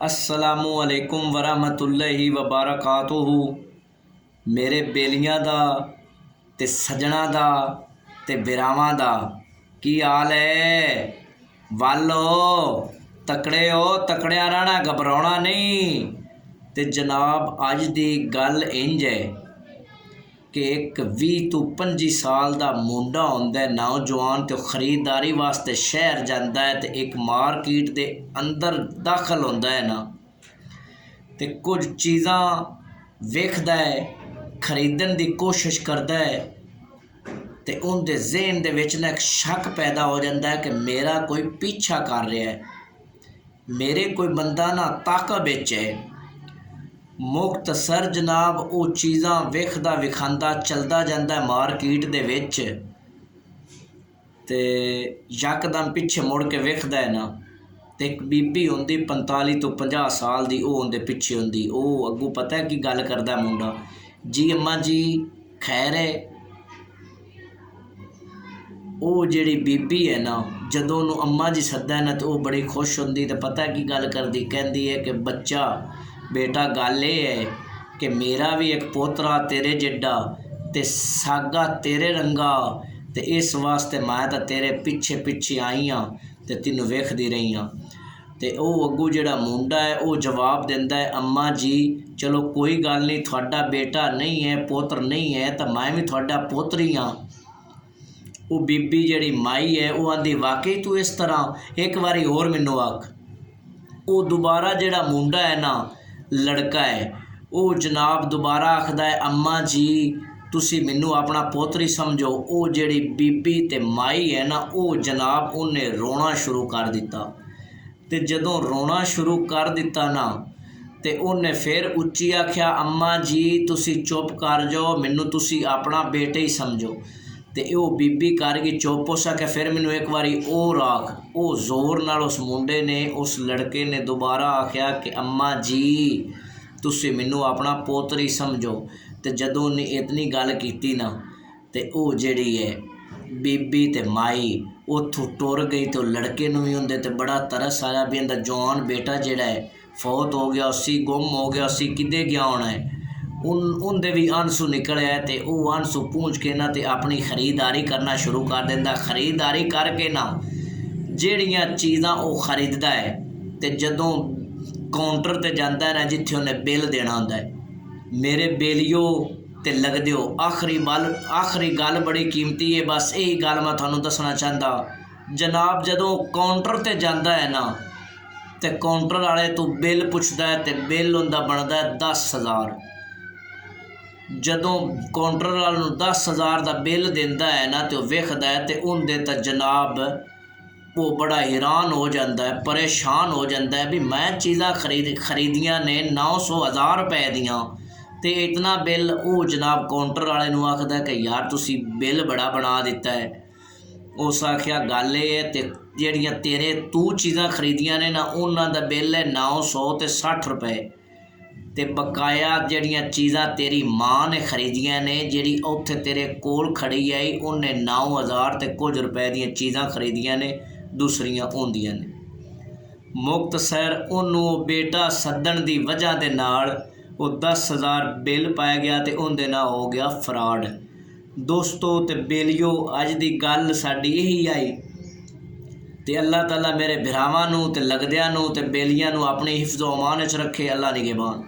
अस्सलामु अलैकुम वरहमतुल्लाहि वबरकातुहू। मेरे बेलियां दा ते सजना दा ते बिरावां दा की हाल है? वालो तकड़े हो, तकड़िया रहना, घबराना नहीं। ते जनाब अज दी गल इंज है कि एक 20 तो 25 साल का मुंडा होंदा है, नौजवान, तो खरीदारी वास्ते शहर जाता है, तो एक मार्केट के अंदर दाखिल होंदा है ना, तो कुछ चीज़ां वेखदा है, खरीदन की कोशिश करता है, तो उनके ज़हन दे विच ना एक शक पैदा हो जाता है कि मेरा कोई पीछा कर रहा है, मेरे कोई बंदा ना ताकब विच है। मुख्तसर जनाब वो चीज़ां वेखदा विखांदा चलदा जांदा है मार्केट दे विच, ते यकदम पिछे मुड़ के वेखदा है ना, तो एक बीबी होंदी 45 तो 50 साल दी, वो उनके पिछे होंदी। वो अगू पता है की गल करदा मुंडा, जी अम्मा जी खैर है। वो जिहड़ी बीबी है ना, जदों उन्हूं अम्मा जी सद्दा है ना, तो वो बड़ी खुश होंदी, तो पता है की गल करदी, कहंदी है कि बच्चा बेटा गल ये है कि मेरा भी एक पोतरा तेरे जिड्डा ते सागा तेरे रंगा, ते इस वास्ते मैं तो तेरे पिछे पिछे आई हाँ, ते तैनूं वेखदी रही हाँ। ते वो अगू जिहड़ा मुंडा है वो जवाब दिंदा है, अम्मा जी चलो कोई गल नहीं, तुहाडा बेटा नहीं है, पोत्र नहीं है, तो मैं भी तुहाडा पोतरी हाँ। वो बीबी जिहड़ी माई है वो आंदी, वाकई तू इस तरह, एक बारी होर मैनूं आख। वो दोबारा जिहड़ा मुंडा है ना, लड़का है, वो जनाब दोबारा आखदा है, अम्मा जी तुसी मैनू अपना पोतरी समझो। वो जिहड़ी बीबी ते माई है ना, वो जनाब उन्हें रोना शुरू कर दिता, ते जदों रोना शुरू कर दिता ना, ते उन्हें फिर उच्ची आख्या, अम्मा जी तुसी चुप कर जाओ, मैनू तुसी अपना बेटे ही समझो। ते वो बीबी कर गई चुप, उस आख्या फिर मैनू एक बारी और आख। वो जोर नाल उस मुंडे ने, उस लड़के ने दोबारा आख्या कि अम्मा जी तुसी मैनू अपना पोतरी समझो। ते जदों उन्हें इतनी गल कीती ना, ते वो जिहड़ी है बीबी ते माई उत्थों टुर गई, तो लड़के नूं भी उहदे ते बड़ा तरस आया भी इहदा जवान बेटा जिहड़ा है फौत हो गया, उसी गुम हो गया, उसी किदे गया होना है। उनदे भी आंसू निकले है, तो वो आंसू पूंछ के ना ते अपनी खरीदारी करना शुरू कर दिंदा। खरीदारी करके ना जिहड़ियां चीज़ां वो खरीददा है, तो जदों काउंटर ते जांदा है ना, जिथे उन्हें बिल देना होंदा है, मेरे बेलियो ते लगदे हो, आखिरी गल बड़ी कीमती है, बस यही गल मैं तुहानूं दसना चाहता। जनाब जदों काउंटर ते जांदा है ना, तो काउंटर वाले तो बिल पुछदा है, तो बिल उनका बनता है 10,000। जदों काउंटर वाले नूं 10,000 का बिल दिंदा है ना, तो वेखदा है, तो उनदे तो जनाब वो बड़ा हैरान हो जाता है, परेशान हो जाता है भी मैं चीज़ां खरीदियां ने 900,000 रुपए दियाँ, तो इतना बिल। वो जनाब काउंटर वाले नूं आखदा है कि यार तुसी बिल बड़ा बना दिता है। उस आख्या गल ये है, तो जिहड़ियां तेरे तू चीज़ां खरीदियां ने ना, उन्हां दा बिल है 960 रुपए, ते बकाया जिहड़ियां चीज़ां तेरी माँ ने खरीदियां ने, जिहड़ी उत्थे तेरे कोल खड़ी आई, उन्हें 9,000 ते कुछ रुपए दियां चीज़ां खरीदियां ने, दूसरियां होंदियां ने। मुख्तसर उन्होंने बेटा सद्दण की वजह के नाल वो 10,000 बिल पाया गया, तो उनके नाल हो गया फ्रॉड। दोस्तों ते बेलियो अज की गल साडी यही आई, तो अल्लाह ताला मेरे भरावां नूं ते लगदियां नूं ते बेलियां नूं अपनी हिफ्ज़ो अमान च रखे। अल्लाह निगहबान।